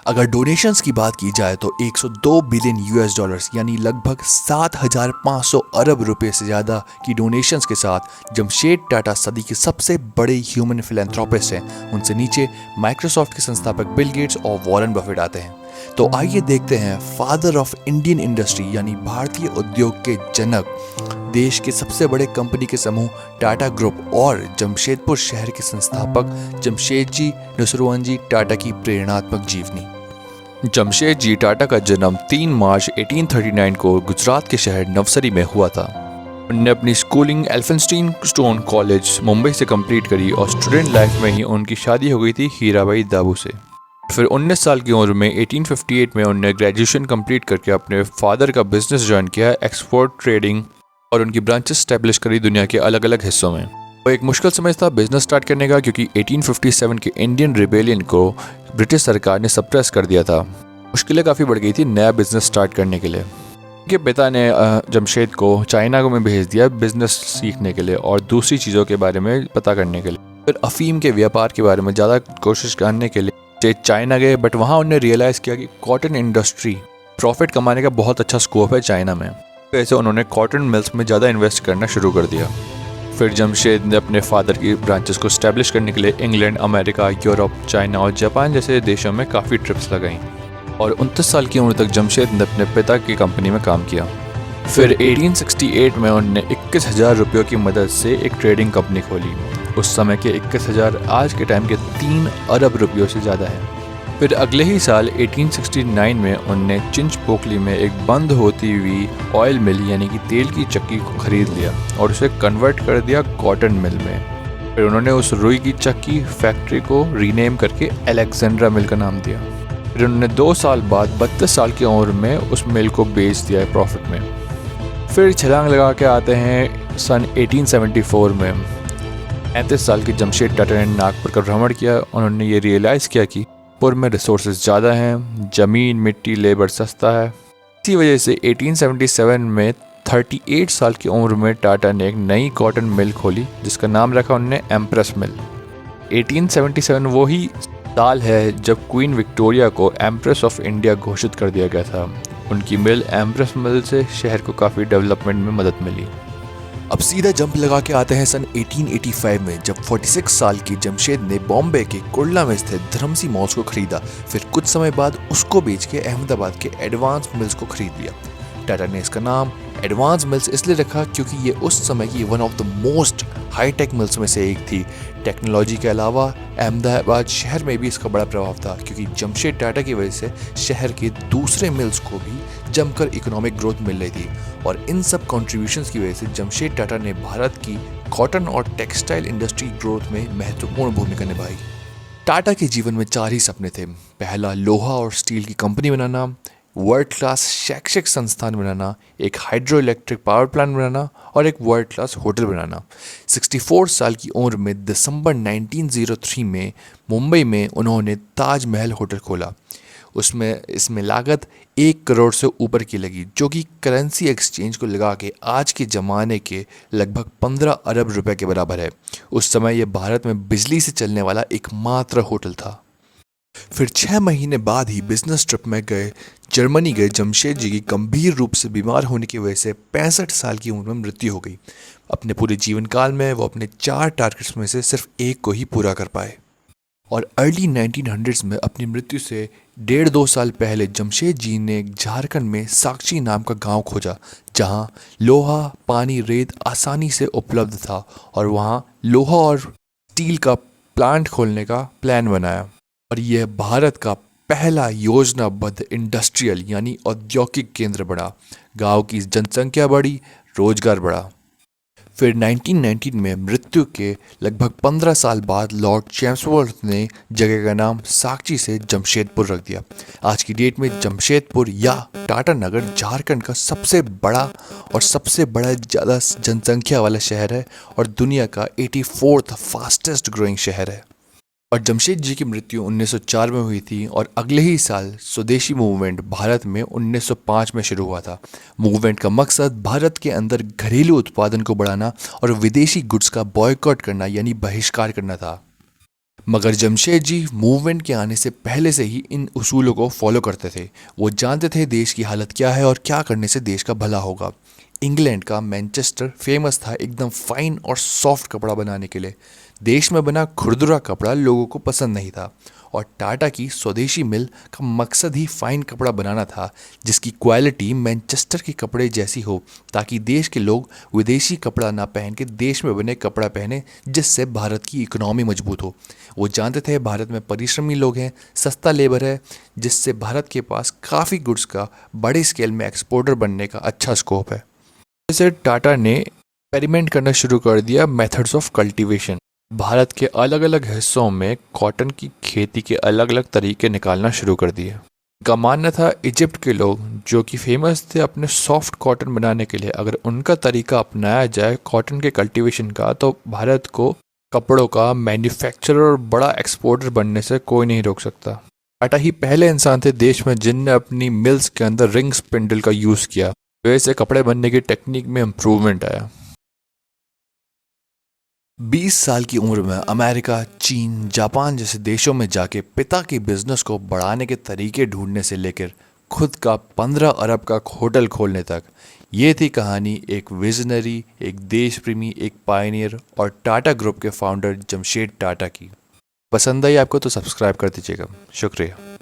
अगर डोनेशंस की बात की जाए तो 102 बिलियन यूएस डॉलर्स यानी लगभग 7,500 अरब रुपए से ज़्यादा की डोनेशंस के साथ जमशेद टाटा सदी के सबसे बड़े ह्यूमन फिलैंथ्रोपिस्ट हैं। उनसे नीचे माइक्रोसॉफ्ट के संस्थापक बिल गेट्स और वॉरेन बफेट आते हैं। तो आइए देखते हैं फादर ऑफ इंडियन इंडस्ट्री यानी भारतीय उद्योग के जनक, देश के सबसे बड़े कंपनी के समूह टाटा ग्रुप और जमशेदपुर शहर के संस्थापक जमशेदजी नसरुवंजी टाटा की प्रेरणात्मक जीवनी। जमशेदजी टाटा का जन्म 3 मार्च 1839 को गुजरात के शहर नवसरी में हुआ था। उन्होंने अपनी स्कूलिंग एल्फिंस्टीन स्टोन कॉलेज मुंबई से कंप्लीट करी और स्टूडेंट लाइफ में ही उनकी शादी हो गई थी हीराबाई दाबू से। फिर 19 साल की उम्र में 1858 में उन्होंने ग्रेजुएशन कंप्लीट करके अपने फादर का बिजनेस ज्वाइन किया, एक्सपोर्ट ट्रेडिंग, और उनकी ब्रांचेस स्टैब्लिश करी दुनिया के अलग अलग हिस्सों में। वो एक मुश्किल समय था बिजनेस स्टार्ट करने का, क्योंकि 1857 के इंडियन रिबेलियन को ब्रिटिश सरकार ने सप्रेस कर दिया था। मुश्किलें काफ़ी बढ़ गई थी नया बिजनेस स्टार्ट करने के लिए। उनके पिता ने जमशेद को चाइना में भेज दिया बिजनेस सीखने के लिए और दूसरी चीज़ों के बारे में पता करने के लिए। फिर अफीम के व्यापार के बारे में ज़्यादा कोशिश करने के लिए चाइना गए, बट वहाँ उन्होंने रियलाइज़ किया कि कॉटन इंडस्ट्री प्रॉफिट कमाने का बहुत अच्छा स्कोप है चाइना में। वैसे उन्होंने कॉटन मिल्स में ज़्यादा इन्वेस्ट करना शुरू कर दिया। फिर जमशेद ने अपने फादर की ब्रांचेस को स्टैब्लिश करने के लिए इंग्लैंड, अमेरिका, यूरोप, चाइना और जापान जैसे देशों में काफ़ी ट्रिप्स लगाईं और 29 साल की उम्र तक जमशेद ने अपने पिता की कंपनी में काम किया। फिर 1868 में उन्होंने 21,000 रुपयों की मदद से एक ट्रेडिंग कंपनी खोली। उस समय के 21,000 आज के टाइम के 3 अरब रुपयों से ज़्यादा है। फिर अगले ही साल 1869 में उन्होंने चिंचपोकली में एक बंद होती हुई ऑयल मिल यानी कि तेल की चक्की को खरीद लिया और उसे कन्वर्ट कर दिया कॉटन मिल में। फिर उन्होंने उस रुई की चक्की फैक्ट्री को रीनेम करके अलेक्जेंड्रा मिल का नाम दिया। फिर उन्होंने 2 साल बाद 32 साल की उम्र में उस मिल को बेच दिया है प्रॉफिट में। फिर छलांग लगा के आते हैं सन 1874 में। 35 साल के जमशेद टाटा ने नागपुर का भ्रमण किया। उन्होंने ये रियलाइज़ किया कि पुर में रिसोर्सेज ज़्यादा हैं, ज़मीन, मिट्टी, लेबर सस्ता है। इसी वजह से 1877 में 38 साल की उम्र में टाटा ने एक नई कॉटन मिल खोली जिसका नाम रखा उन्होंने एम्प्रेस मिल। 1877 वो ही साल है जब क्वीन विक्टोरिया को एम्प्रेस ऑफ इंडिया घोषित कर दिया गया था। उनकी मिल एम्प्रेस मिल से शहर को काफ़ी डेवलपमेंट में मदद मिली। अब सीधा जंप लगा के आते हैं सन 1885 में, जब 46 साल की जमशेद ने बॉम्बे के कुर्ला में स्थित धर्मसी मॉल्स को खरीदा। फिर कुछ समय बाद उसको बेच के अहमदाबाद के एडवांस मिल्स को खरीद लिया। टाटा ने इसका नाम एडवांस मिल्स इसलिए रखा क्योंकि ये उस समय की one of the most high tech mills में से एक थी। टेक्नोलॉजी के अलावा अहमदाबाद शहर में भी इसका बड़ा प्रभाव था, क्योंकि जमशेद टाटा की वजह से शहर के दूसरे मिल्स को भी जमकर इकोनॉमिक ग्रोथ मिल रही थी। और इन सब कॉन्ट्रीब्यूशंस की वजह से जमशेद टाटा ने भारत की कॉटन और टेक्सटाइल इंडस्ट्री ग्रोथ में महत्वपूर्ण भूमिका निभाई। टाटा के जीवन में 4 ही सपने थे। पहला, लोहा और स्टील की कंपनी बनाना, वर्ल्ड क्लास शैक्षिक संस्थान बनाना, एक हाइड्रो इलेक्ट्रिक पावर प्लांट बनाना और एक वर्ल्ड क्लास होटल बनाना। 64 साल की उम्र में दिसंबर 1903 में मुंबई में उन्होंने ताज महल होटल खोला। इसमें लागत 1 करोड़ से ऊपर की लगी, जो कि करेंसी एक्सचेंज को लगा के आज के ज़माने के लगभग 15 अरब रुपए के बराबर है। उस समय यह भारत में बिजली से चलने वाला एकमात्र होटल था। फिर 6 महीने बाद ही बिजनेस ट्रिप में जर्मनी गए जमशेद जी की गंभीर रूप से बीमार होने की वजह से 65 साल की उम्र में मृत्यु हो गई। अपने पूरे जीवन काल में वो अपने 4 टारगेट्स में से सिर्फ एक को ही पूरा कर पाए। और अर्ली 1900s में अपनी मृत्यु से 1.5-2 साल पहले जमशेद जी ने झारखंड में साक्षी नाम का गांव खोजा, जहां लोहा, पानी, रेत आसानी से उपलब्ध था और वहां लोहा और स्टील का प्लांट खोलने का प्लान बनाया। और यह भारत का पहला योजनाबद्ध इंडस्ट्रियल यानी औद्योगिक केंद्र बना। गांव की जनसंख्या बढ़ी, रोजगार बढ़ा। फिर 1919 में मृत्यु के लगभग 15 साल बाद लॉर्ड चैम्सवर्थ ने जगह का नाम साक्षी से जमशेदपुर रख दिया। आज की डेट में जमशेदपुर या टाटा नगर झारखंड का सबसे बड़ा और सबसे बड़ा ज़्यादा जनसंख्या वाला शहर है और दुनिया का 84th फास्टेस्ट ग्रोइंग शहर है। और जमशेद जी की मृत्यु 1904 में हुई थी और अगले ही साल स्वदेशी मूवमेंट भारत में 1905 में शुरू हुआ था। मूवमेंट का मकसद भारत के अंदर घरेलू उत्पादन को बढ़ाना और विदेशी गुड्स का बॉयकॉट करना यानी बहिष्कार करना था। मगर जमशेद जी मूवमेंट के आने से पहले से ही इन उसूलों को फॉलो करते थे। वो जानते थे देश की हालत क्या है और क्या करने से देश का भला होगा। इंग्लैंड का मैनचेस्टर फेमस था एकदम फाइन और सॉफ्ट कपड़ा बनाने के लिए। देश में बना खुरदुरा कपड़ा लोगों को पसंद नहीं था और टाटा की स्वदेशी मिल का मकसद ही फाइन कपड़ा बनाना था जिसकी क्वालिटी मैनचेस्टर के कपड़े जैसी हो, ताकि देश के लोग विदेशी कपड़ा ना पहन के देश में बने कपड़ा पहने, जिससे भारत की इकोनॉमी मजबूत हो। वो जानते थे भारत में परिश्रमी लोग हैं, सस्ता लेबर है, जिससे भारत के पास काफ़ी गुड्स का बड़े स्केल में एक्सपोर्टर बनने का अच्छा स्कोप है। जैसे टाटा ने एक्सपेरिमेंट करना शुरू कर दिया मेथड्स ऑफ कल्टीवेशन। भारत के अलग अलग हिस्सों में कॉटन की खेती के अलग अलग तरीके निकालना शुरू कर दिए। इनका मानना था इजिप्ट के लोग जो कि फेमस थे अपने सॉफ्ट कॉटन बनाने के लिए, अगर उनका तरीका अपनाया जाए कॉटन के कल्टीवेशन का तो भारत को कपड़ों का मैन्युफैक्चरर और बड़ा एक्सपोर्टर बनने से कोई नहीं रोक सकता। टाटा ही पहले इंसान थे देश में जिनने अपनी मिल्स के अंदर रिंग स्पिंडल का यूज़ किया, वैसे कपड़े बनने की टेक्निक में इम्प्रूवमेंट आया। 20 साल की उम्र में अमेरिका, चीन, जापान जैसे देशों में जाके पिता के बिजनेस को बढ़ाने के तरीके ढूंढने से लेकर खुद का 15 अरब का होटल खोलने तक, ये थी कहानी एक विजनरी, एक देश प्रेमी, एक पायनियर और टाटा ग्रुप के फाउंडर जमशेद टाटा की। पसंद आई आपको तो सब्सक्राइब कर दीजिएगा। शुक्रिया।